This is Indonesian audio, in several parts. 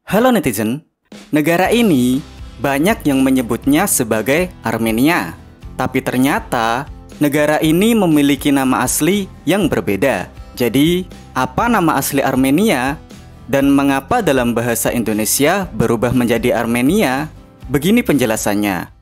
Halo netizen, negara ini banyak yang menyebutnya sebagai Armenia. Tapi ternyata negara ini memiliki nama asli yang berbeda. Jadi, apa nama asli Armenia? Dan mengapa dalam bahasa Indonesia berubah menjadi Armenia? Begini penjelasannya.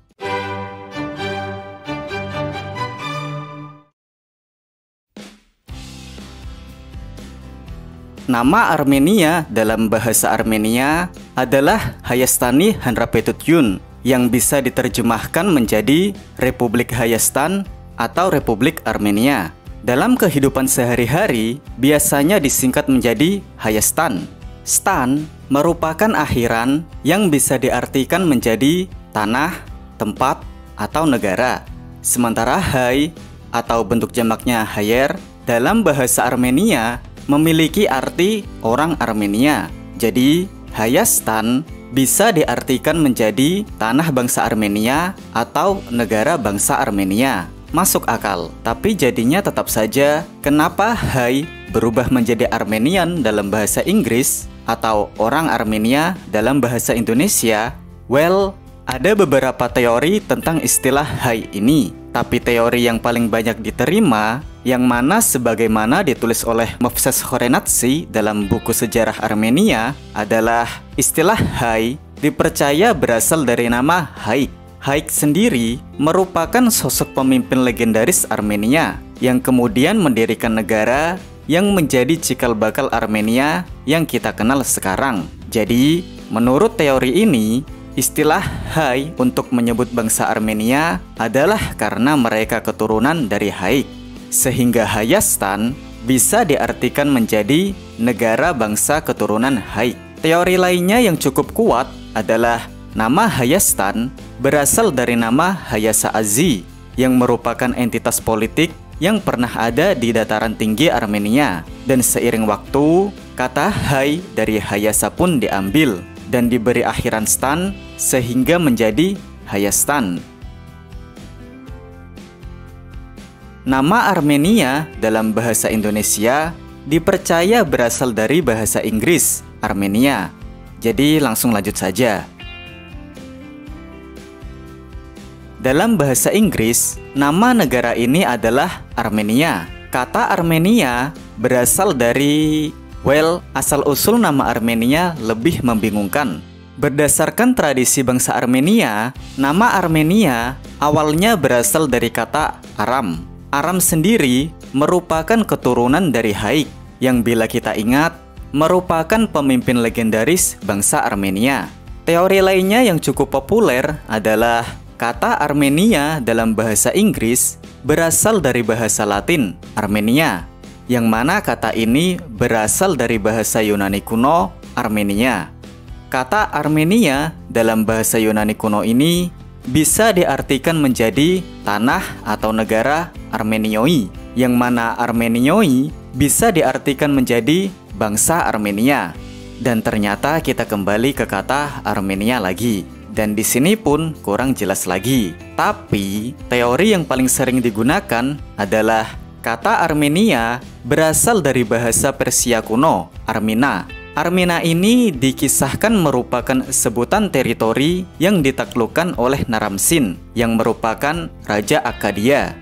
Nama Armenia dalam bahasa Armenia adalah Hayastani Hanrapetutun yang bisa diterjemahkan menjadi Republik Hayastan atau Republik Armenia. Dalam kehidupan sehari-hari, biasanya disingkat menjadi Hayastan. Stan merupakan akhiran yang bisa diartikan menjadi tanah, tempat, atau negara. Sementara Hay atau bentuk jamaknya Hayer dalam bahasa Armenia memiliki arti orang Armenia. Jadi, Hayastan bisa diartikan menjadi tanah bangsa Armenia atau negara bangsa Armenia. Masuk akal, tapi jadinya tetap saja kenapa Hay berubah menjadi Armenian dalam bahasa Inggris atau orang Armenia dalam bahasa Indonesia? Well, ada beberapa teori tentang istilah Hay ini. Tapi teori yang paling banyak diterima, yang mana sebagaimana ditulis oleh Movses Khorenatsi dalam buku sejarah Armenia, adalah istilah Hay dipercaya berasal dari nama Haik. Haik sendiri merupakan sosok pemimpin legendaris Armenia yang kemudian mendirikan negara yang menjadi cikal bakal Armenia yang kita kenal sekarang. Jadi, menurut teori ini, istilah Hay untuk menyebut bangsa Armenia adalah karena mereka keturunan dari Haik, sehingga Hayastan bisa diartikan menjadi negara bangsa keturunan Haik. Teori lainnya yang cukup kuat adalah nama Hayastan berasal dari nama Hayasa Azi yang merupakan entitas politik yang pernah ada di dataran tinggi Armenia. Dan seiring waktu, kata Hay dari Hayasa pun diambil dan diberi akhiran stan sehingga menjadi Hayastan. Nama Armenia dalam bahasa Indonesia dipercaya berasal dari bahasa Inggris, Armenia. Jadi langsung lanjut saja. Dalam bahasa Inggris, nama negara ini adalah Armenia. Kata Armenia berasal dari asal-usul nama Armenia lebih membingungkan. Berdasarkan tradisi bangsa Armenia, nama Armenia awalnya berasal dari kata Aram. Aram sendiri merupakan keturunan dari Haik, yang bila kita ingat, merupakan pemimpin legendaris bangsa Armenia. Teori lainnya yang cukup populer adalah kata Armenia dalam bahasa Inggris berasal dari bahasa Latin, Armenia, yang mana kata ini berasal dari bahasa Yunani kuno, Armenia. Kata Armenia dalam bahasa Yunani kuno ini bisa diartikan menjadi tanah atau negara Armenioi, yang mana Armenioi bisa diartikan menjadi bangsa Armenia. Dan ternyata kita kembali ke kata Armenia lagi. Dan di sini pun kurang jelas lagi. Tapi teori yang paling sering digunakan adalah kata Armenia berasal dari bahasa Persia kuno, Armina. Armina ini dikisahkan merupakan sebutan teritori yang ditaklukkan oleh Naram-Sin yang merupakan Raja Akkadia.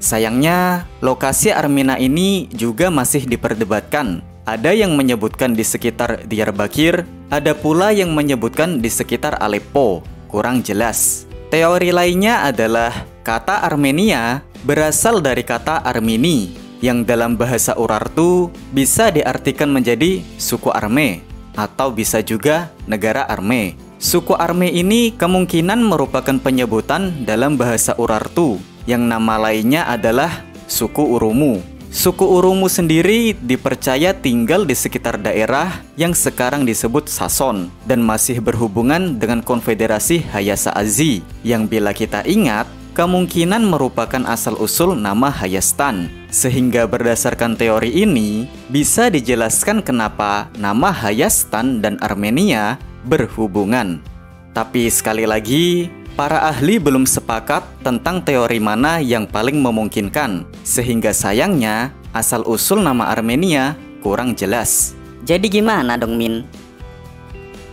Sayangnya, lokasi Armina ini juga masih diperdebatkan. Ada yang menyebutkan di sekitar Diyarbakir, ada pula yang menyebutkan di sekitar Aleppo, kurang jelas. Teori lainnya adalah kata Armenia berasal dari kata Armini, yang dalam bahasa Urartu bisa diartikan menjadi suku Arme, atau bisa juga negara Arme. Suku Arme ini kemungkinan merupakan penyebutan dalam bahasa Urartu, yang nama lainnya adalah suku Urumu. Suku Urumu sendiri dipercaya tinggal di sekitar daerah yang sekarang disebut Sason dan masih berhubungan dengan konfederasi Hayasa Azi, yang bila kita ingat kemungkinan merupakan asal-usul nama Hayastan. Sehingga berdasarkan teori ini bisa dijelaskan kenapa nama Hayastan dan Armenia berhubungan. Tapi sekali lagi, para ahli belum sepakat tentang teori mana yang paling memungkinkan, sehingga sayangnya asal-usul nama Armenia kurang jelas. Jadi gimana dong, Min?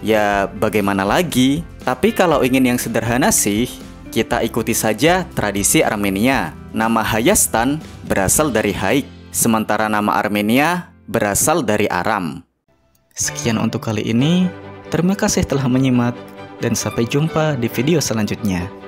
Ya bagaimana lagi? Tapi kalau ingin yang sederhana sih, kita ikuti saja tradisi Armenia. Nama Hayastan berasal dari Haik, sementara nama Armenia berasal dari Aram. Sekian untuk kali ini. Terima kasih telah menyimak dan sampai jumpa di video selanjutnya.